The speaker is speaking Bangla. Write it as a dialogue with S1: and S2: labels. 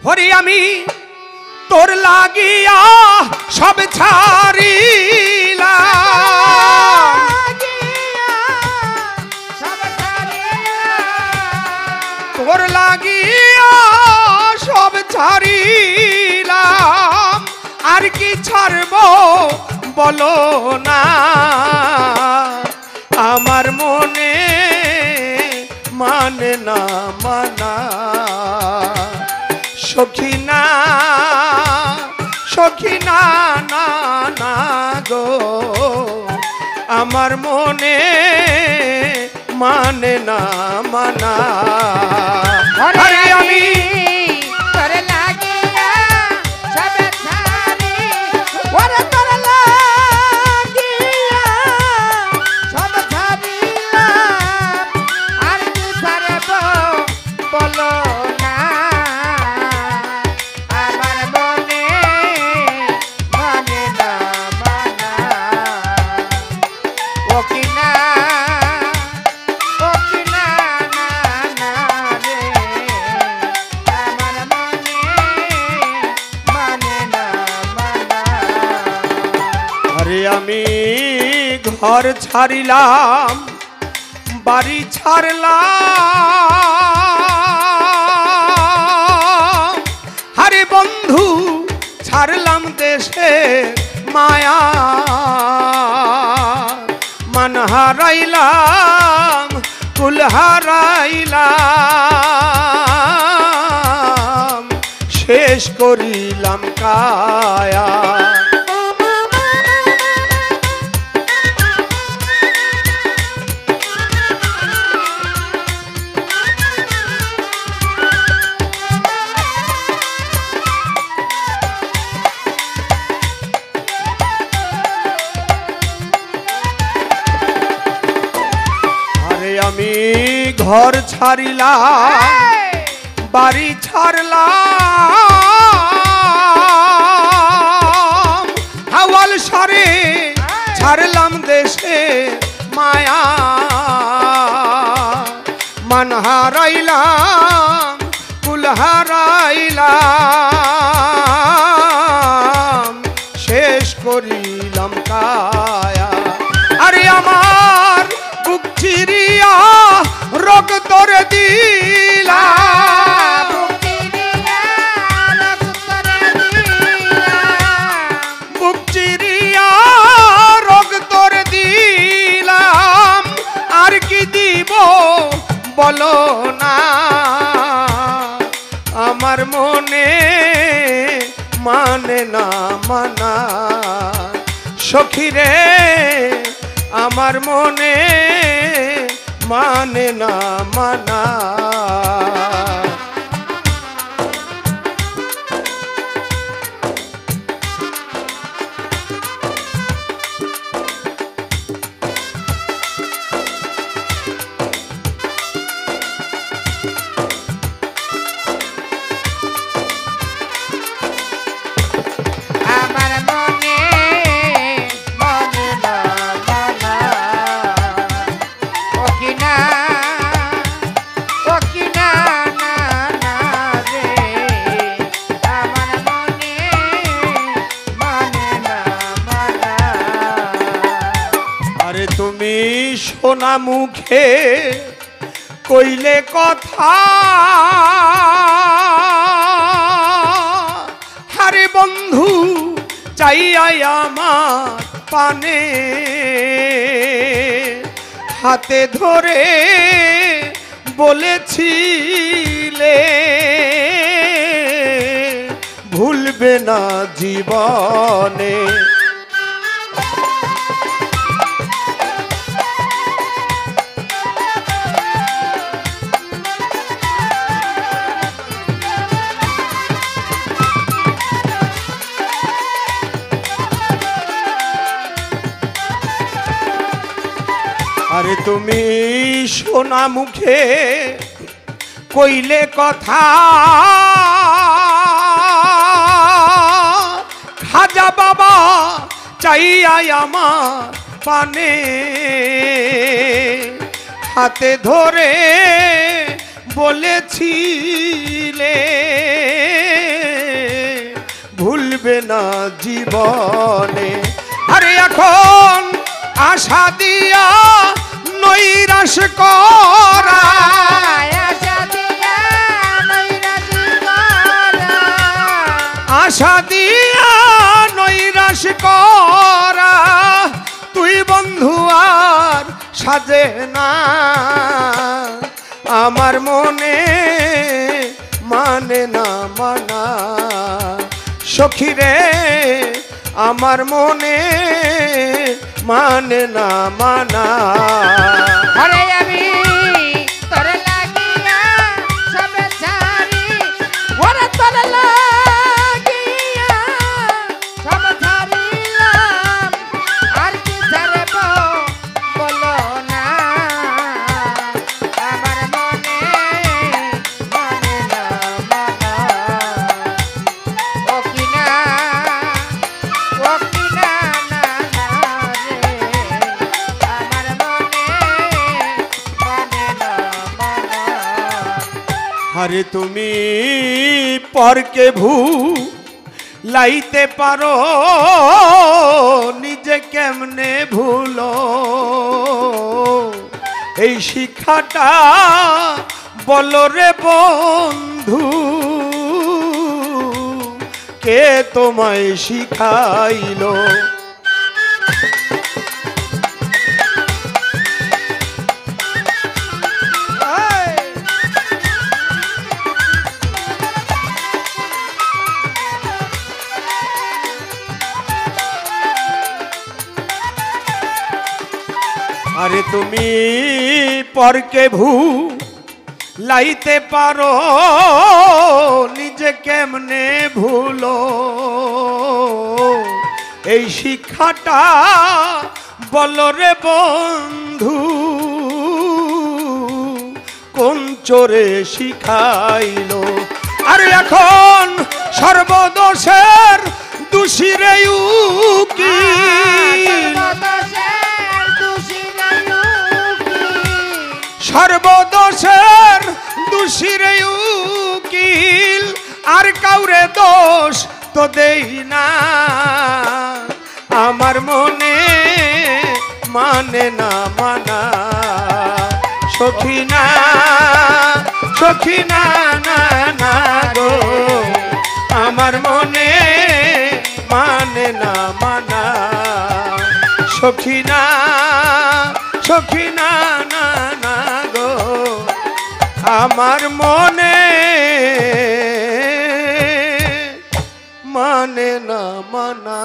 S1: হরি আমি তোর লাগিয়া সব ছাড়িলাম, তোর লাগিয়া সব ছাড়িলাম, আর কি ছাড়বো বলো না। আমার মনে মানে না মানা, সখিনা সখিনা না না গো, আমার মনে মানে না মানা। আরে আমি
S2: তোর লাগিয়া সব ছাড়ি, ওরে তোর লাগিয়া সব ছাড়িলাম, আর কি ছাড়ব বলো না। আমার মনে মানে না মানা, ও কিনা না না রে, আমার মনে মানে না মানা।
S1: আরে আমি ঘর ছাড়িলাম, বাড়ি ছাড়লাম, আরে বন্ধু ছাড়লাম দেশে মায়া, মান হারাইলাম কুল হারাইলাম, শেষ করিলাম কায়া। আমি ঘর ছাড়িলাম, বাড়ি ছাড়লাম, হাওয়াল সারে ছাড়লাম দেশে মায়া, মান হারাইলাম কুল হারাইলাম, শেষ করিলাম কায়া। আরে আমার বুক চিরিয়া রোগ তোরে দিলাম, বুক চিরিয়া রোগ তোরে দিলাম, আর কি দিব বলো না। আমার মনে মানে না মানা, সখিরে আমার মনে মানে না মানা।
S2: আমার মনে মানে না মানা, ও কিনা না না রে, আমার মনে মানে না মানা।
S1: আরে তুমি সোনা মুখে কইলে কথা, আরে বন্ধু চাইয়াই আমার পানে, হাতে ধরে বলেছিলে ভুলবে না জীবনে। আরে তুমি সোনা মুখে কইলে কথা, খাজা বাবা চাইয়াই আমার পানে, হাতে ধরে বলেছিলে না জীবনে। আরে এখন আশা দিয়া নৈরাশ করা, আশা দিয়া নৈরাশ করা, তুই বন্ধু আর সাজে না আমার মনে, মানে না মানা সখী রে আমার মনে, মানে না মানা।
S2: আরে আমি তোর লাগিয়া সবে ছাড়ি, ওরে তোর লাগিয়া সব ছাড়িলাম, আর কি ছাড়ব বলো না আমার মনে, মানে না মানা। ও কিনা না না রে আমার মনে, মানে না মানা।
S1: আরে তুমি পরকে লাইতে পারো, নিজে কেমনে ভুলো, এই শিক্ষাটা বলো রে বন্ধু, কে তোমায় শিখাইলো। আরে তুমি পরকে লাইতে পারো, নিজে কেমনে ভুলো, এই শিক্ষাটা বলো রে বন্ধু, কোন চোরে শিখাইলো। আর এখন সর্বদোষের দোষী রে উকিল, সর্বদোষের দোষী রে উকিল, আর কাউরে দোষ তো দেই না আমার মনে, মানে না মানা সখী না, সখী না না না গো আমার মনে, মানে না মানা সখী না, সখী না না না গো আমার মনে, মানে না মানা।